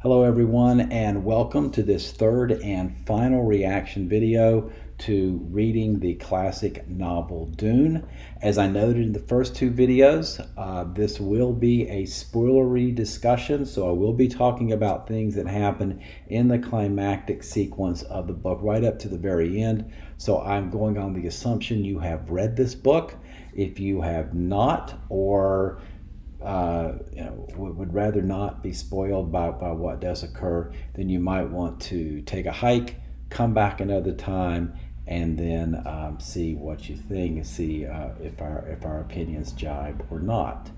Hello everyone, and welcome to this third and final reaction video to reading the classic novel Dune. As I noted in the first two videos, this will be a spoilery discussion, so I will be talking about things that happen in the climactic sequence of the book right up to the very end. So I'm going on the assumption you have read this book. If you have not, or would rather not be spoiled by what does occur, then you might want to take a hike, come back another time, and then see what you think and see if our opinions jibe or not.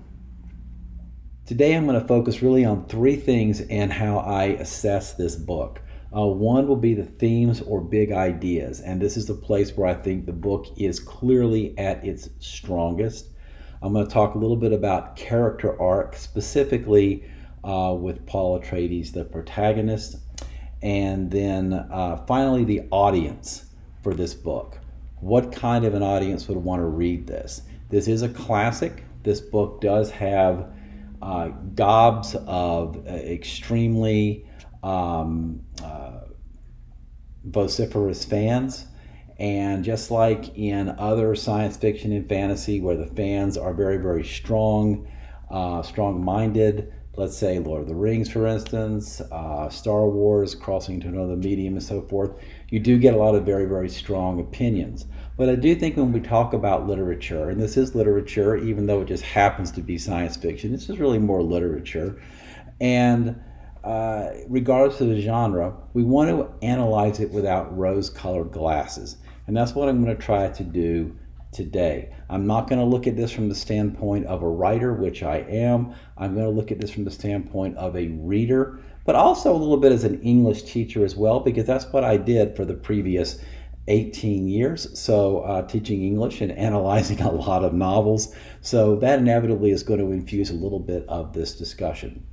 Today I'm going to focus really on three things and how I assess this book. One will be the themes or big ideas, and this is the place where I think the book is clearly at its strongest. I'm going to talk a little bit about character arc, specifically with Paul Atreides, the protagonist, and then finally the audience for this book. What kind of an audience would want to read this? This is a classic. This book does have gobs of extremely vociferous fans. And just like in other science fiction and fantasy where the fans are very, very strong, strong-minded, let's say Lord of the Rings, for instance, Star Wars, crossing to another medium and so forth, you do get a lot of very, very strong opinions. But I do think when we talk about literature, and this is literature, even though it just happens to be science fiction, this is really more literature. And regardless of the genre, we want to analyze it without rose-colored glasses. And that's what I'm going to try to do today. I'm not going to look at this from the standpoint of a writer, which I am. I'm going to look at this from the standpoint of a reader, but also a little bit as an English teacher as well, because that's what I did for the previous 18 years. So teaching English and analyzing a lot of novels. So that inevitably is going to infuse a little bit of this discussion.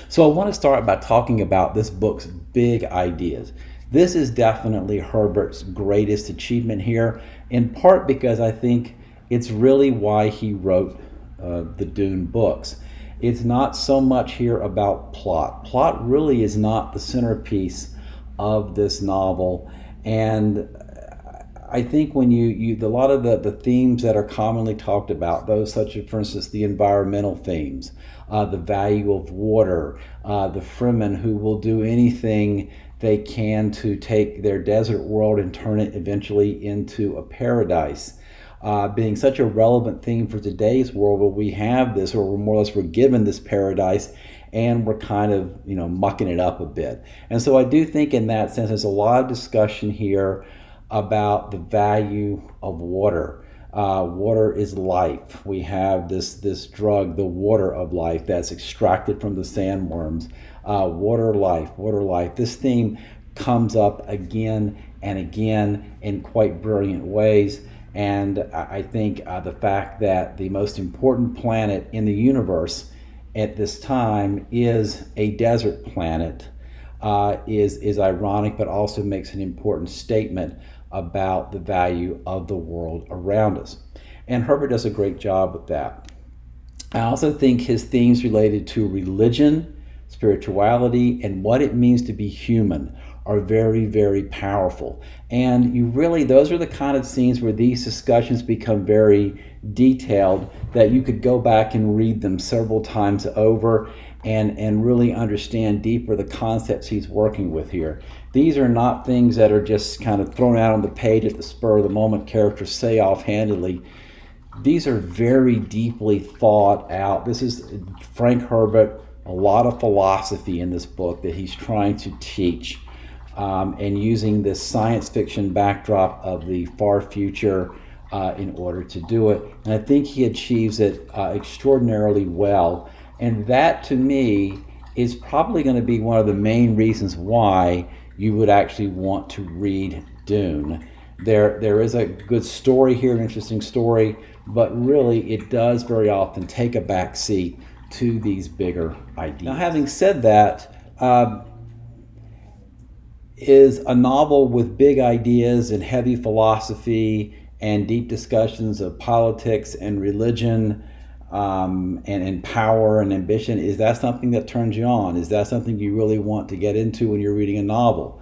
So I want to start by talking about this book's big ideas. This is definitely Herbert's greatest achievement here, in part because I think it's really why he wrote the Dune books. It's not so much here about plot. Plot really is not the centerpiece of this novel, and I think when a lot of the themes that are commonly talked about, those such as, for instance, the environmental themes, the value of water, the Fremen who will do anything they can to take their desert world and turn it eventually into a paradise, being such a relevant theme for today's world where we have this, or more or less we're given this paradise, and we're kind of mucking it up a bit. And so I do think in that sense there's a lot of discussion here about the value of water. Water is life. We have this drug, the water of life, that's extracted from the sandworms. Water life. This theme comes up again and again in quite brilliant ways. And I think the fact that the most important planet in the universe at this time is a desert planet is ironic, but also makes an important statement about the value of the world around us. And Herbert does a great job with that. I also think his themes related to religion, spirituality, and what it means to be human are very, very powerful. And those are the kind of scenes where these discussions become very detailed, that you could go back and read them several times over and really understand deeper the concepts he's working with here. These are not things that are just kind of thrown out on the page at the spur of the moment, characters say offhandedly. These are very deeply thought out. This is Frank Herbert, a lot of philosophy in this book that he's trying to teach, and using this science fiction backdrop of the far future in order to do it. And I think he achieves it extraordinarily well. And that, to me, is probably going to be one of the main reasons why you would actually want to read Dune. There is a good story here, an interesting story, but really it does very often take a back seat to these bigger ideas. Now, having said that, is a novel with big ideas and heavy philosophy and deep discussions of politics and religion and power and ambition, is that something that turns you on? Is that something you really want to get into when you're reading a novel?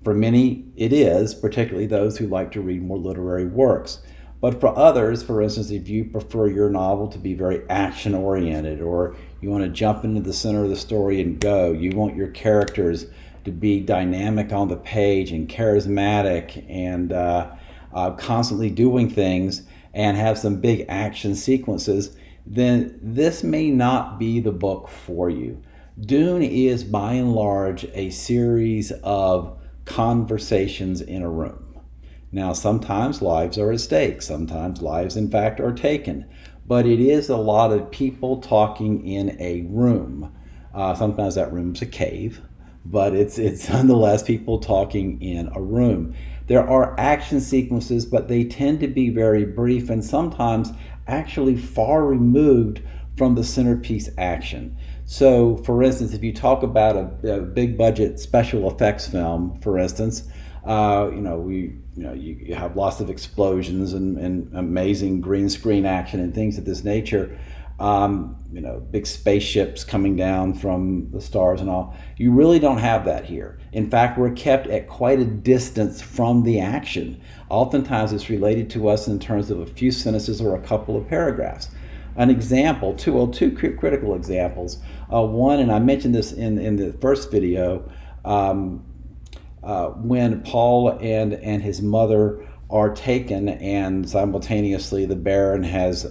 For many, it is, particularly those who like to read more literary works. But for others, for instance, if you prefer your novel to be very action oriented, or you want to jump into the center of the story and go, you want your characters to be dynamic on the page and charismatic and constantly doing things and have some big action sequences, then this may not be the book for you. Dune is by and large a series of conversations in a room. Now, sometimes lives are at stake. Sometimes lives, in fact, are taken. But it is a lot of people talking in a room. Sometimes that room's a cave, but it's nonetheless people talking in a room. There are action sequences, but they tend to be very brief and sometimes actually far removed from the centerpiece action. So, for instance, if you talk about a big budget special effects film, for instance, you have lots of explosions and amazing green screen action and things of this nature. Big spaceships coming down from the stars and all. You really don't have that here. In fact, we're kept at quite a distance from the action. Oftentimes, it's related to us in terms of a few sentences or a couple of paragraphs. An example, two critical examples. One, and I mentioned this in the first video, when Paul and his mother are taken, and simultaneously the Baron has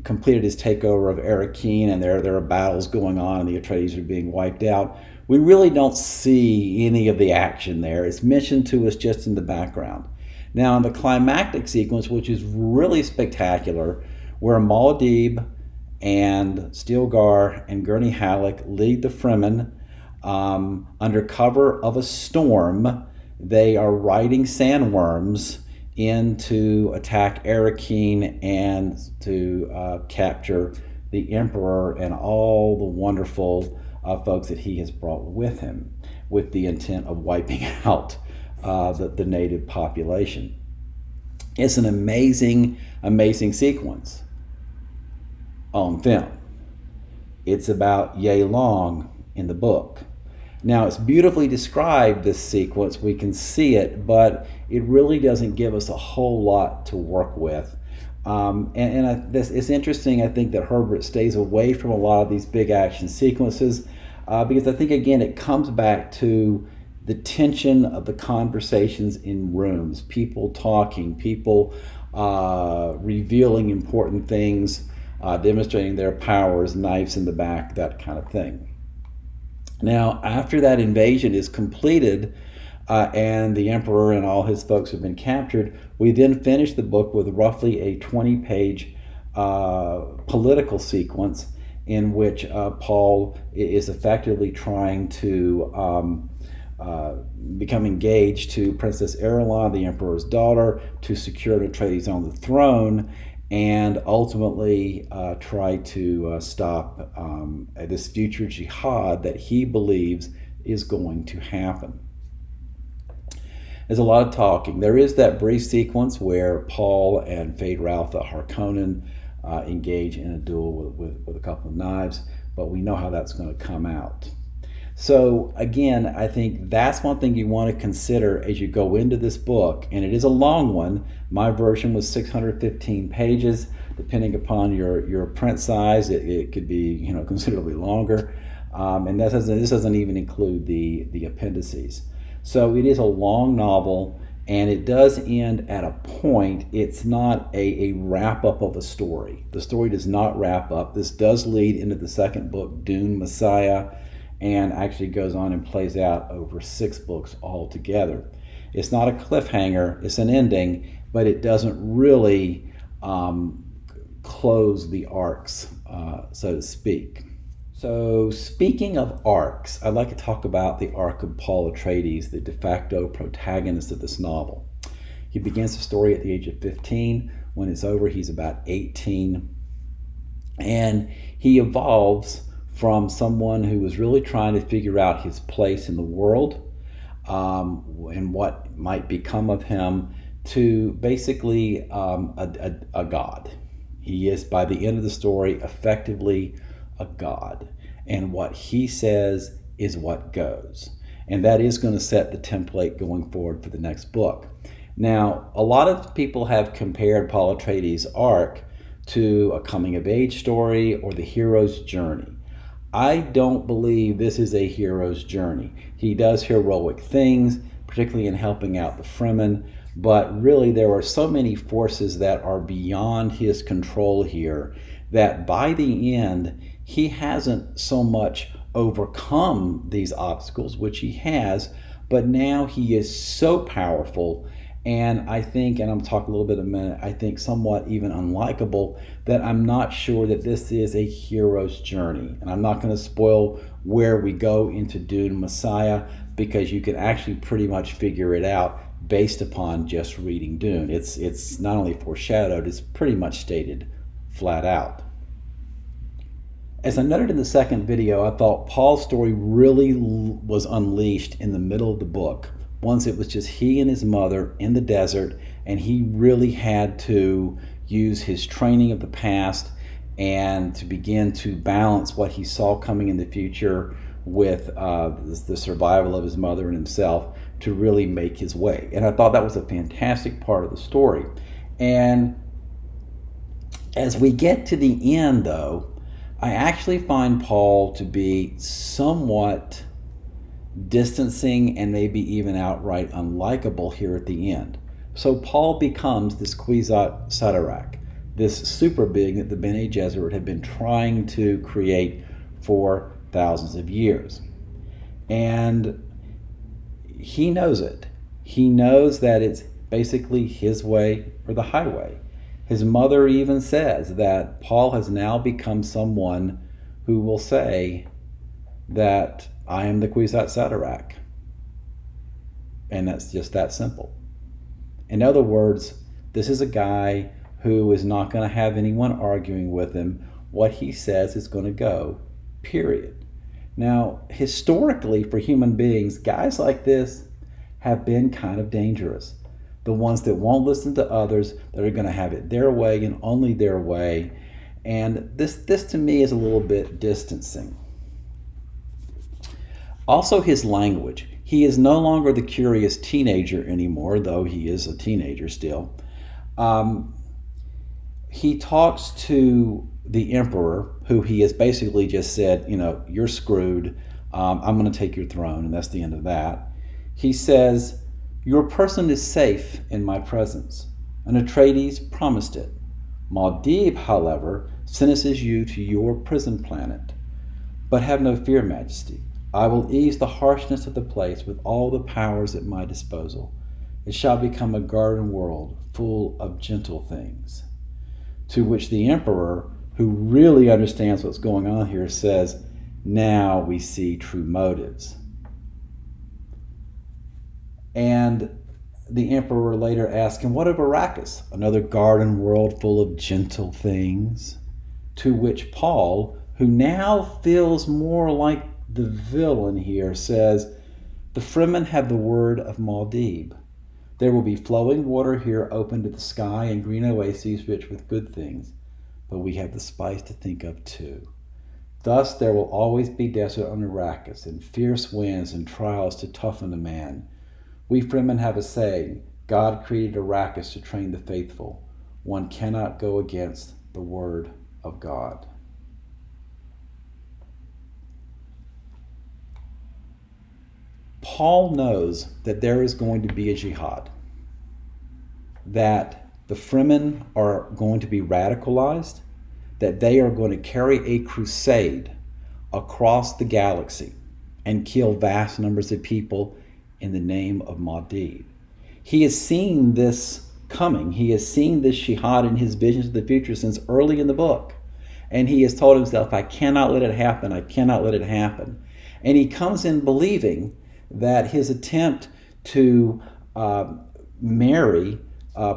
completed his takeover of Arrakeen, and there are battles going on, and the Atreides are being wiped out. We really don't see any of the action there. It's mentioned to us just in the background. Now, in the climactic sequence, which is really spectacular, where Muad'Dib and Stilgar and Gurney Halleck lead the Fremen under cover of a storm, they are riding sandworms in to attack Arrakeen and to capture the Emperor and all the wonderful folks that he has brought with him, with the intent of wiping out the native population. It's an amazing, amazing sequence on film. It's about yay long in the book. Now, it's beautifully described, this sequence. We can see it, but it really doesn't give us a whole lot to work with. It's interesting, I think, that Herbert stays away from a lot of these big action sequences because I think, again, it comes back to the tension of the conversations in rooms, people talking, people revealing important things, demonstrating their powers, knives in the back, that kind of thing. Now, after that invasion is completed and the Emperor and all his folks have been captured, we then finish the book with roughly a 20-page political sequence in which Paul is effectively trying to become engaged to Princess Irulan, the Emperor's daughter, to secure Atreides on the throne, and ultimately try to stop this future jihad that he believes is going to happen. There's a lot of talking. There is that brief sequence where Paul and Feyd-Rautha Harkonnen engage in a duel with a couple of knives, but we know how that's going to come out. So again, I think that's one thing you want to consider as you go into this book, and it is a long one. My version was 615 pages. Depending upon your print size, it could be considerably longer, and this doesn't even include the appendices. So it is a long novel, and it does end at a point. It's not a wrap-up of a story. The story does not wrap up. This does lead into the second book, Dune, Messiah, and actually goes on and plays out over 6 books altogether. It's not a cliffhanger, it's an ending, but it doesn't really close the arcs, so to speak. So speaking of arcs, I'd like to talk about the arc of Paul Atreides, the de facto protagonist of this novel. He begins the story at the age of 15. When it's over, he's about 18. And he evolves from someone who was really trying to figure out his place in the world and what might become of him to basically a god. He is, by the end of the story, effectively a god. And what he says is what goes. And that is going to set the template going forward for the next book. Now, a lot of people have compared Paul Atreides' arc to a coming-of-age story or the hero's journey. I don't believe this is a hero's journey. He does heroic things, particularly in helping out the Fremen, but really there are so many forces that are beyond his control here that by the end, he hasn't so much overcome these obstacles, which he has, but now he is so powerful, and I think, and I'm talking a little bit in a minute, I think somewhat even unlikable, that I'm not sure that this is a hero's journey. And I'm not going to spoil where we go into Dune Messiah, because you can actually pretty much figure it out based upon just reading Dune. It's not only foreshadowed, it's pretty much stated flat out. As I noted in the second video, I thought Paul's story really was unleashed in the middle of the book. Once it was just he and his mother in the desert, and he really had to use his training of the past and to begin to balance what he saw coming in the future with the survival of his mother and himself to really make his way. And I thought that was a fantastic part of the story. And as we get to the end, though, I actually find Paul to be somewhat distancing and maybe even outright unlikable here at the end. So Paul becomes this Kwisatz Haderach, this super being that the Bene Gesserit had been trying to create for thousands of years. And he knows it. He knows that it's basically his way or the highway. His mother even says that Paul has now become someone who will say that I am the Kwisatz Haderach. And that's just that simple. In other words, this is a guy who is not going to have anyone arguing with him. What he says is going to go, period. Now, historically, for human beings, guys like this have been kind of dangerous. The ones that won't listen to others, that are going to have it their way and only their way. And this to me is a little bit distancing. Also, his language. He is no longer the curious teenager anymore, though he is a teenager still. He talks to the emperor, who he has basically just said, you're screwed. I'm going to take your throne, and that's the end of that. He says, your person is safe in my presence, and Atreides promised it. Muad'Dib, however, sentences you to your prison planet. But have no fear, Majesty. I will ease the harshness of the place with all the powers at my disposal. It shall become a garden world full of gentle things. To which the emperor, who really understands what's going on here, says, now we see true motives. And the emperor later asks him, what of Arrakis? Another garden world full of gentle things? To which Paul, who now feels more like the villain here, says, the Fremen have the word of Muad'Dib. There will be flowing water here open to the sky and green oases rich with good things, but we have the spice to think of too. Thus there will always be desert on Arrakis and fierce winds and trials to toughen a man. We Fremen have a saying, God created Arrakis to train the faithful. One cannot go against the word of God. Paul knows that there is going to be a jihad, that the Fremen are going to be radicalized, that they are going to carry a crusade across the galaxy and kill vast numbers of people in the name of Muad'Dib. He has seen this coming. He has seen this jihad in his visions of the future since early in the book. And he has told himself, I cannot let it happen. I cannot let it happen. And he comes in believing that his attempt to marry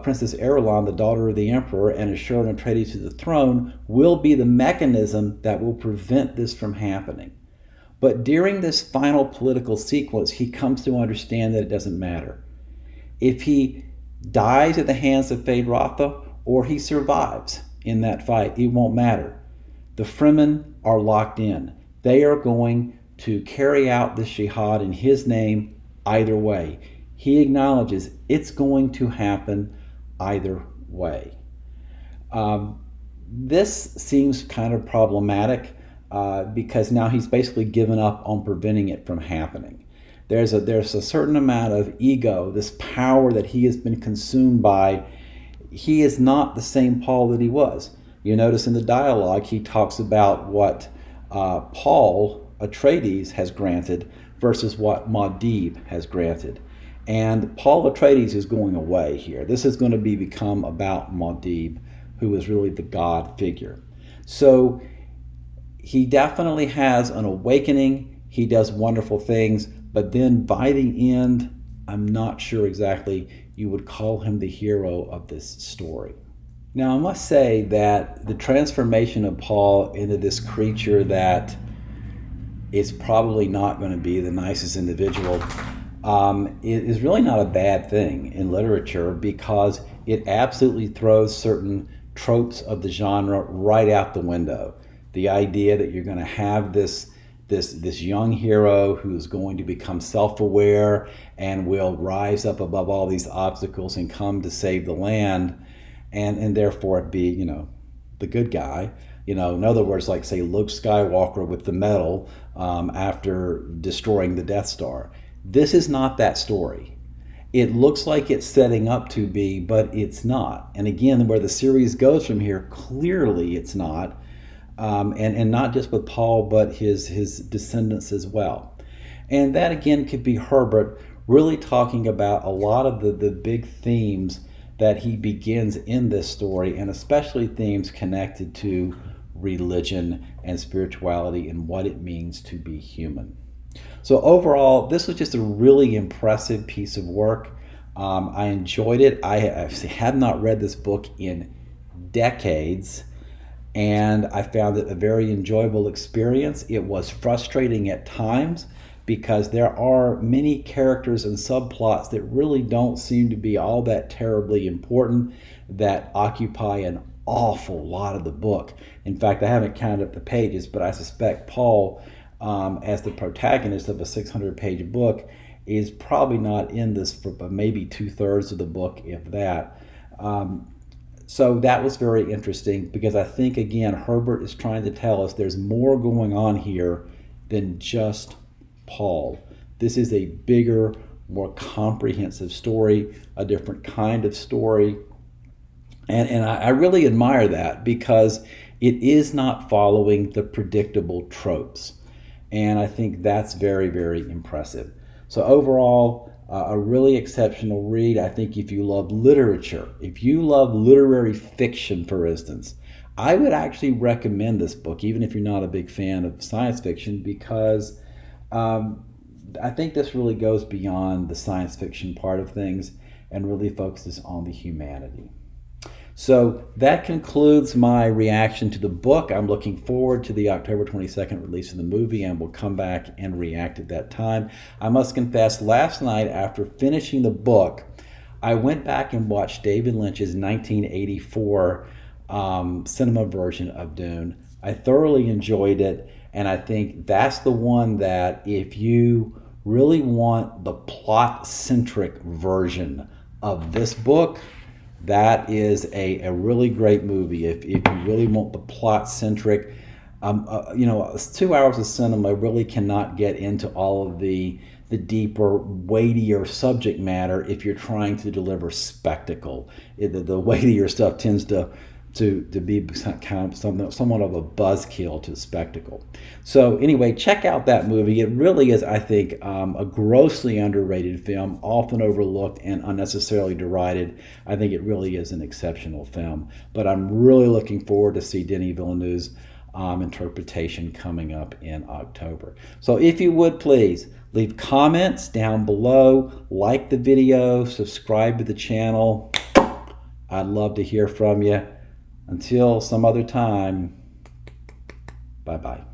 Princess Irulan, the daughter of the emperor, and assure an Atreides to the throne will be the mechanism that will prevent this from happening. But during this final political sequence, he comes to understand that it doesn't matter. If he dies at the hands of Feyd-Rautha or he survives, in that fight, it won't matter. The Fremen are locked in. They are going to carry out this jihad in his name either way. He acknowledges it's going to happen either way. This seems kind of problematic because now he's basically given up on preventing it from happening. There's a certain amount of ego, this power that he has been consumed by. He is not the same Paul that he was. You notice in the dialogue he talks about what Paul Atreides has granted versus what Muad'Dib has granted. And Paul Atreides is going away here. This is going to become about Muad'Dib, who is really the God figure. So he definitely has an awakening. He does wonderful things, but then by the end, I'm not sure exactly you would call him the hero of this story. Now, I must say that the transformation of Paul into this creature that is probably not going to be the nicest individual is really not a bad thing in literature, because it absolutely throws certain tropes of the genre right out the window. The idea that you're going to have this young hero who's going to become self-aware and will rise up above all these obstacles and come to save the land, and therefore be, the good guy. In other words, like say Luke Skywalker with the medal after destroying the Death Star. This is not that story. It looks like it's setting up to be, but it's not. And again, where the series goes from here, clearly it's not. And not just with Paul, but his descendants as well. And that again could be Herbert really talking about a lot of the big themes that he begins in this story, and especially themes connected to religion and spirituality and what it means to be human. So overall, this was just a really impressive piece of work. I enjoyed it. I have not read this book in decades, and I found it a very enjoyable experience. It was frustrating at times because there are many characters and subplots that really don't seem to be all that terribly important, that occupy an awful lot of the book. In fact, I haven't counted up the pages, but I suspect Paul, as the protagonist of a 600-page book, is probably not in this for maybe 2/3 of the book, if that. So that was very interesting, because I think, again, Herbert is trying to tell us there's more going on here than just Paul. This is a bigger, more comprehensive story, a different kind of story. And I really admire that, because it is not following the predictable tropes. And I think that's very, very impressive. So overall, a really exceptional read. I think if you love literature, if you love literary fiction, for instance, I would actually recommend this book, even if you're not a big fan of science fiction, because I think this really goes beyond the science fiction part of things and really focuses on the humanity. So that concludes my reaction to the book. I'm looking forward to the October 22nd release of the movie, and we'll come back and react at that time. I must confess, last night after finishing the book, I went back and watched David Lynch's 1984 cinema version of Dune. I thoroughly enjoyed it, and I think that's the one that, if you really want the plot-centric version of this book, that is a really great movie. If you really want the plot-centric, 2 hours of cinema really cannot get into all of the deeper, weightier subject matter if you're trying to deliver spectacle. The weightier stuff tends to be kind of somewhat of a buzzkill to spectacle. So anyway, check out that movie. It really is, I think, a grossly underrated film, often overlooked and unnecessarily derided. I think it really is an exceptional film. But I'm really looking forward to see Denis Villeneuve's interpretation coming up in October. So if you would, please leave comments down below, like the video, subscribe to the channel. I'd love to hear from you. Until some other time, bye-bye.